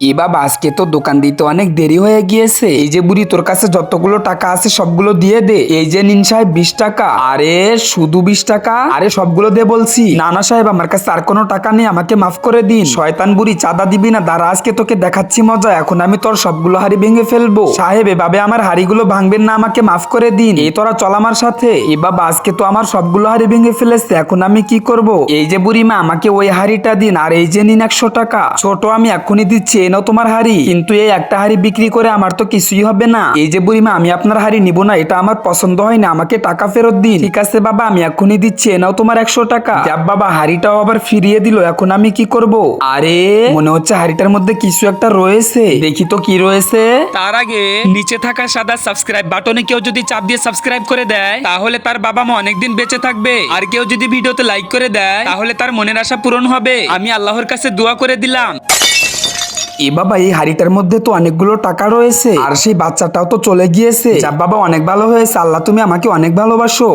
এ বাবা, আজকে তো দোকান দিতে অনেক দেরি হয়ে গিয়েছে। এই যে বুড়ি, তোর কাছে যতগুলো টাকা আছে সবগুলো দিয়ে দে। এই যে নিন সাহেব 20 টাকা। আরে শুধু 20 টাকা? আরে সবগুলো দে বলছি। না না সাহেব, আমার কাছে আর কোনো টাকা নেই, আমাকে মাফ করে দিন। শয়তান বুড়ি, চাঁদা দিবি না? দাঁড়া, আজকে তোকে দেখাচ্ছি মজা। এখন আমি তোর সবগুলো হাড়ি ভেঙে ফেলবো। সাহেব, এভাবে আমার হাড়িগুলো ভাঙবেন না, আমাকে মাফ করে দিন। এই তোরা চল আমার সাথে। এ বাবা, আজকে তো আমার সবগুলো হাড়ি ভেঙে ফেলেছে, এখন আমি কি করব? এই যে বুড়িমা, আমাকে ওই হাড়িটা দিন। আর এই যে নিন 100 টাকা। ছোট, আমি এখনই দিচ্ছি, এই নাও তোমার হাড়ি। কিন্তু এই একটা হাড়ি বিক্রি করে আমার তো কিছুই হবে না। এই যে বুড়িমা, আমি আপনার হাড়ি নিব না, এটা আমার পছন্দ হয় না, আমাকে টাকা ফেরত দিন। ঠিক আছে বাবা, আমি এখনই দিচ্ছি, এই নাও তোমার 100 টাকা। যাব বাবা, হাড়িটাও আবার ফিরিয়ে দিল। এখন আমি কি করব? আরে মনে হচ্ছে হাড়িটার মধ্যে কিছু একটা রয়েছে, দেখি তো কি রয়েছে। তার আগে নিচে থাকা সাদা সাবস্ক্রাইব বাটনে কেউ যদি চাপ দিয়ে সাবস্ক্রাইব করে দেয়, তাহলে তার বাবা মা অনেকদিন বেঁচে থাকবে। আর কেউ যদি ভিডিওতে লাইক করে দেয়, তাহলে তার মনের আশা পূরণ হবে। আমি আল্লাহর কাছে দোয়া করে দিলাম। এ বাবা, এই হাড়িটার মধ্যে তো অনেকগুলো টাকা রয়েছে, আর সেই বাচ্চাটাও তো চলে গিয়েছে। যাব বাবা, অনেক ভালো হয়েছে, আল্লাহ তুমি আমাকে অনেক ভালোবাসো।